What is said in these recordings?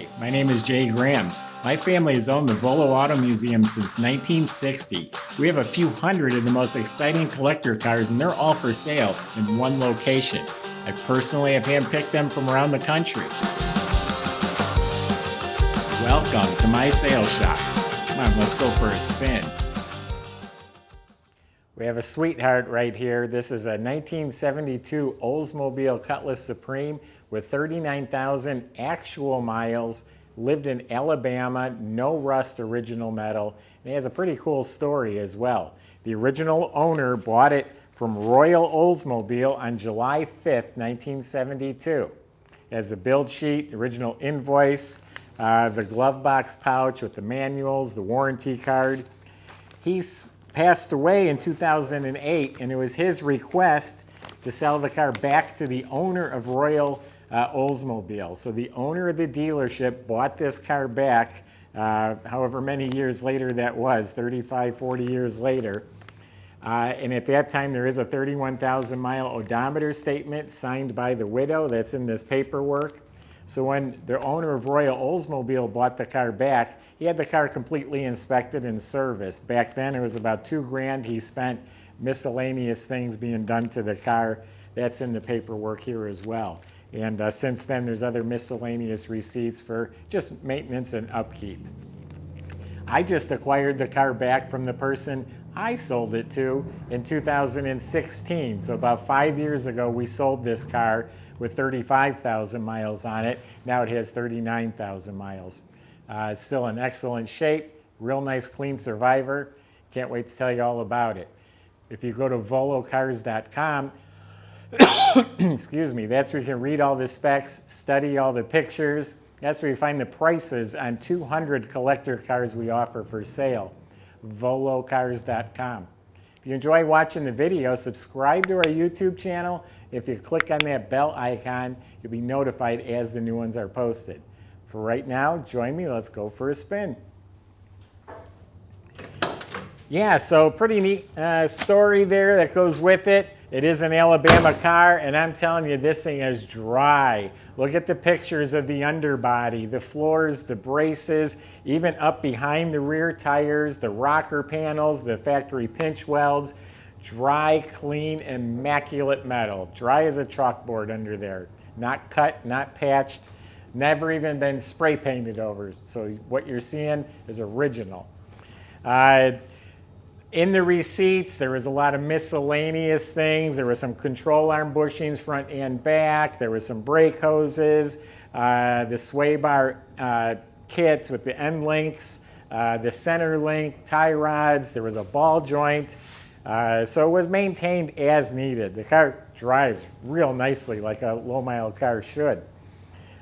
Hi, my name is Jay Grams. My family has owned the Volo Auto Museum since 1960. We have a few hundred of the most exciting collector cars, and they're all for sale in one location. I personally have handpicked them from around the country. Welcome to my sales shop. Come on, let's go for a spin. We have a sweetheart right here. This is a 1972 Oldsmobile Cutlass Supreme with 39,000 actual miles, lived in Alabama, no rust, original metal. And it has a pretty cool story as well. The original owner bought it from Royal Oldsmobile on July 5th, 1972. It has the build sheet, original invoice, the glove box pouch with the manuals, the warranty card. He's passed away in 2008, and it was his request to sell the car back to the owner of Royal Oldsmobile. So the owner of the dealership bought this car back, however many years later that was, 35, 40 years later. And at that time, there is a 31,000 mile odometer statement signed by the widow that's in this paperwork. So when the owner of Royal Oldsmobile bought the car back, he had the car completely inspected and serviced. Back then, it was about $2,000. He spent miscellaneous things being done to the car. That's in the paperwork here as well. And since then, there's other miscellaneous receipts for just maintenance and upkeep. I just acquired the car back from the person I sold it to in 2016. So about 5 years ago, we sold this car with 35,000 miles on it. Now it has 39,000 miles. It's still in excellent shape, real nice clean survivor. Can't wait to tell you all about it. If you go to volocars.com, excuse me, that's where you can read all the specs, study all the pictures. That's where you find the prices on 200 collector cars we offer for sale. volocars.com. If you enjoy watching the video, subscribe to our YouTube channel. If you click on that bell icon, you'll be notified as the new ones are posted. For right now, join me. Let's go for a spin. Yeah, so pretty neat story there that goes with it. It is an Alabama car, and I'm telling you, this thing is dry. Look at the pictures of the underbody, the floors, the braces, even up behind the rear tires, the rocker panels, the factory pinch welds. Dry, clean, immaculate metal. Dry as a chalkboard under there. Not cut, not patched, never even been spray painted over. So what you're seeing is original. In the receipts, there was a lot of miscellaneous things. There was some control arm bushings front and back. There was some brake hoses, the sway bar kits with the end links, the center link, tie rods. There was a ball joint. So it was maintained as needed. The car drives real nicely like a low-mile car should.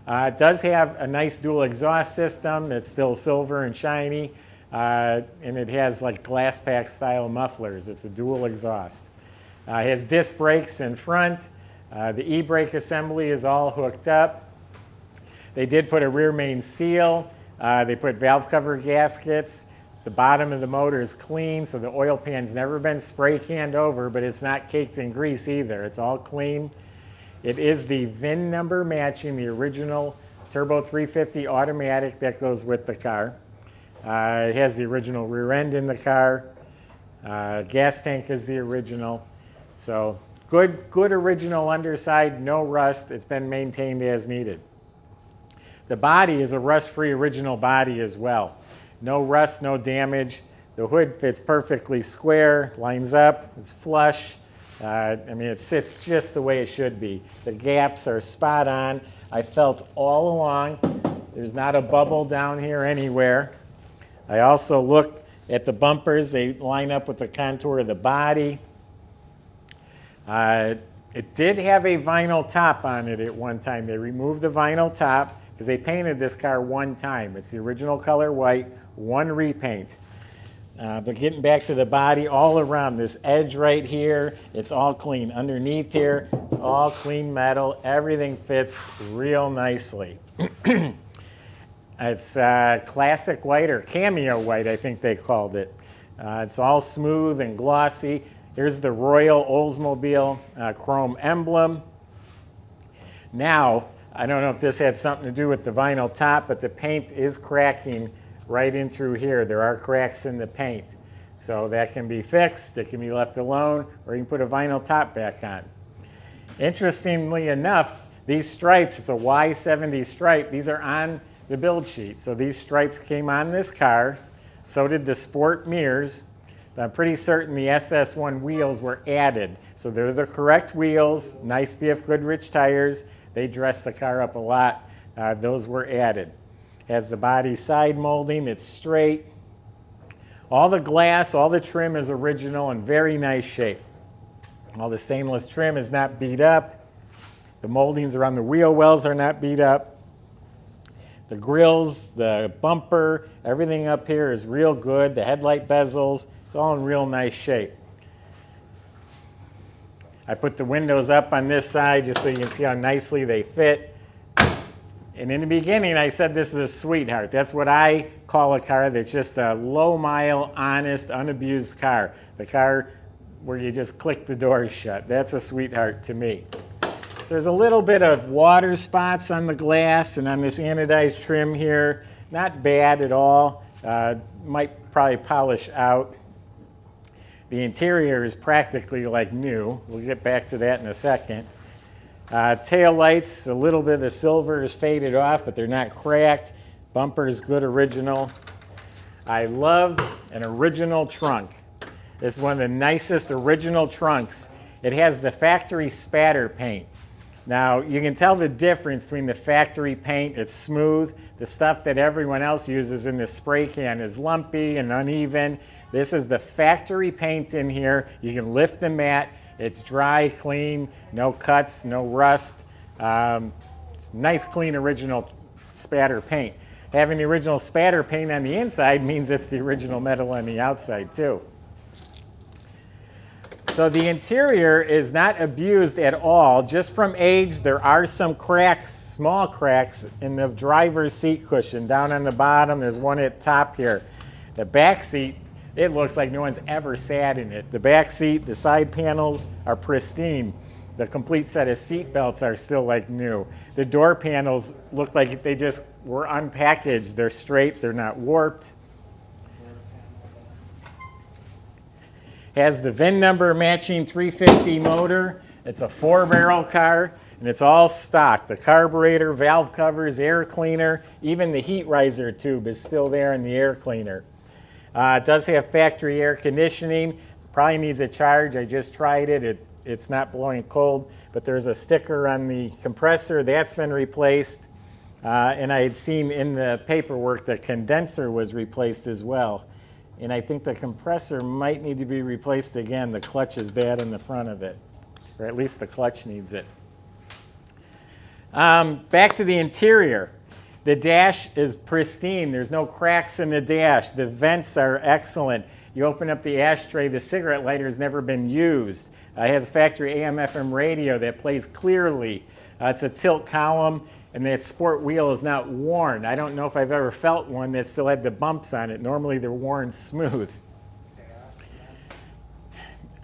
It does have a nice dual exhaust system. It's still silver and shiny. And it has like glass pack style mufflers. It's a dual exhaust. It has disc brakes in front. The e-brake assembly is all hooked up. They did put a rear main seal. They put valve cover gaskets. The bottom of the motor is clean, so the oil pan's never been spray canned over, but it's not caked in grease either. It's all clean. It is the VIN number matching the original Turbo 350 automatic that goes with the car. It has the original rear end in the car. Gas tank is the original. So good original underside, no rust. It's been maintained as needed. The body is a rust-free original body as well. No rust, no damage. The hood fits perfectly square, lines up, it's flush. It sits just the way it should be. The gaps are spot on. I felt all along. There's not a bubble down here anywhere. I also looked at the bumpers. They line up with the contour of the body. It did have a vinyl top on it at one time. They removed the vinyl top because they painted this car one time. It's the original color white, one repaint. But getting back to the body, all around this edge right here, it's all clean. Underneath here, it's all clean metal. Everything fits real nicely. It's classic white, or cameo white, I think they called it. It's all smooth and glossy. Here's the Royal Oldsmobile chrome emblem. Now, I don't know if this had something to do with the vinyl top, but the paint is cracking right in through here. There are cracks in the paint. So that can be fixed, it can be left alone, or you can put a vinyl top back on. Interestingly enough, these stripes, it's a Y70 stripe, these are on the build sheet. So these stripes came on this car, so did the sport mirrors. I'm pretty certain the SS1 wheels were added. So they're the correct wheels, nice BF Goodrich tires. They dress the car up a lot. Those were added. Has the body side molding, it's straight. All the glass, all the trim is original and very nice shape. All the stainless trim is not beat up. The moldings around the wheel wells are not beat up. The grills, the bumper, everything up here is real good. The headlight bezels, it's all in real nice shape. I put the windows up on this side just so you can see how nicely they fit. And in the beginning, I said this is a sweetheart. That's what I call a car that's just a low-mile, honest, unabused car. The car where you just click the doors shut. That's a sweetheart to me. So there's a little bit of water spots on the glass and on this anodized trim here. Not bad at all. Might probably polish out. The interior is practically like new. We'll get back to that in a second. Tail lights, a little bit of the silver is faded off, but they're not cracked. Bumper is good original. I love an original trunk. This is one of the nicest original trunks. It has the factory spatter paint. Now, you can tell the difference between the factory paint, it's smooth. The stuff that everyone else uses in the spray can is lumpy and uneven. This is the factory paint in here. You can lift the mat. It's dry, clean, no cuts, no rust. It's nice, clean, original spatter paint. Having the original spatter paint on the inside means it's the original metal on the outside too. So the interior is not abused at all. Just from age, there are some cracks, small cracks in the driver's seat cushion. Down on the bottom, there's one at the top here. The back seat, it looks like no one's ever sat in it. The back seat, the side panels are pristine. The complete set of seat belts are still like new. The door panels look like they just were unpackaged. They're straight, they're not warped. Has the VIN number matching 350 motor. It's a 4-barrel car, and it's all stock. The carburetor, valve covers, air cleaner, even the heat riser tube is still there in the air cleaner. It does have factory air conditioning. Probably needs a charge. I just tried it. It's not blowing cold, but there's a sticker on the compressor. That's been replaced. And I had seen in the paperwork the condenser was replaced as well. And I think the compressor might need to be replaced again. The clutch is bad in the front of it, or at least the clutch needs it. Back to the interior. The dash is pristine. There's no cracks in the dash. The vents are excellent. You open up the ashtray, the cigarette lighter has never been used. It has a factory AM/FM radio that plays clearly. It's a tilt column, and that sport wheel is not worn. I don't know if I've ever felt one that still had the bumps on it. Normally they're worn smooth.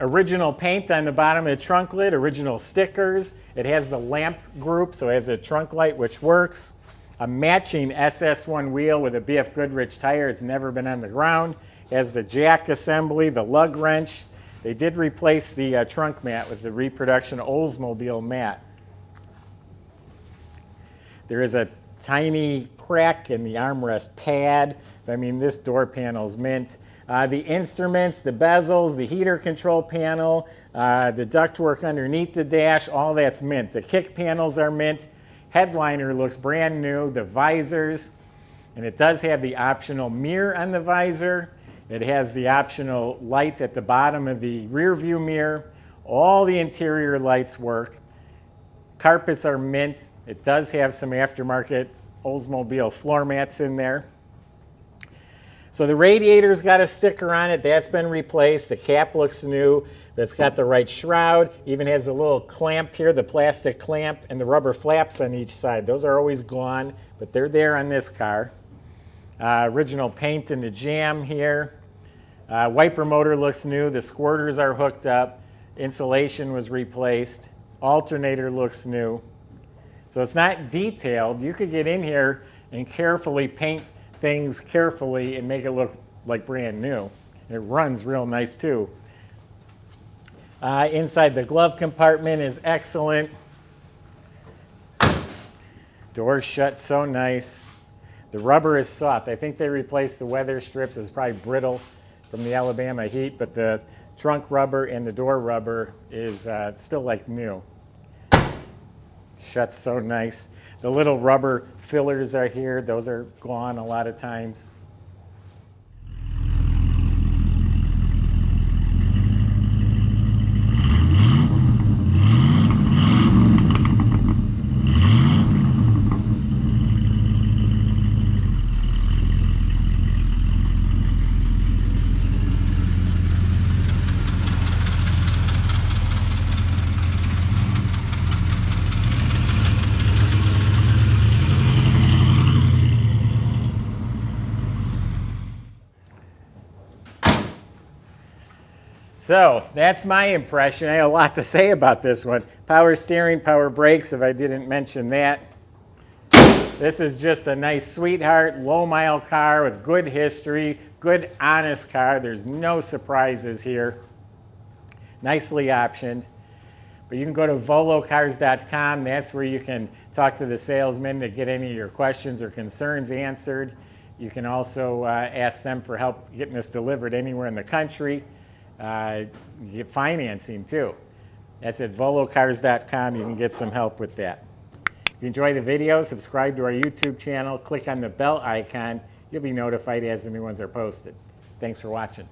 Original paint on the bottom of the trunk lid, original stickers. It has the lamp group, so it has a trunk light which works. A matching SS1 wheel with a BF Goodrich tire. It's never been on the ground. It has the jack assembly, the lug wrench. They did replace the trunk mat with the reproduction Oldsmobile mat. There is a tiny crack in the armrest pad. I mean, this door panel's mint. The instruments, the bezels, the heater control panel, the ductwork underneath the dash, all that's mint. The kick panels are mint. Headliner looks brand new. The visors, and it does have the optional mirror on the visor. It has the optional light at the bottom of the rear view mirror. All the interior lights work. Carpets are mint. It does have some aftermarket Oldsmobile floor mats in there. So the radiator's got a sticker on it. That's been replaced. The cap looks new. It's got the right shroud. Even has a little clamp here, the plastic clamp, and the rubber flaps on each side. Those are always gone, but they're there on this car. Original paint in the jam here. Wiper motor looks new. The squirters are hooked up. Insulation was replaced. Alternator looks new. So it's not detailed. You could get in here and carefully paint things carefully and make it look like brand new. It runs real nice too. Inside the glove compartment is excellent. Door shut so nice. The rubber is soft. I think they replaced the weather strips. It's probably brittle from the Alabama heat, but the trunk rubber and the door rubber is still like new. Shuts so nice. The little rubber fillers are here. Those are gone a lot of times. So that's my impression. I have a lot to say about this one. Power steering, power brakes, if I didn't mention that. This is just a nice sweetheart, low mile car with good history, good honest car. There's no surprises here. Nicely optioned. But you can go to volocars.com. That's where you can talk to the salesman to get any of your questions or concerns answered. You can also ask them for help getting this delivered anywhere in the country. You get financing too. That's at volocars.com. You can get some help with that. If you enjoy the video, subscribe to our YouTube channel, click on the bell icon. You'll be notified as the new ones are posted. Thanks for watching.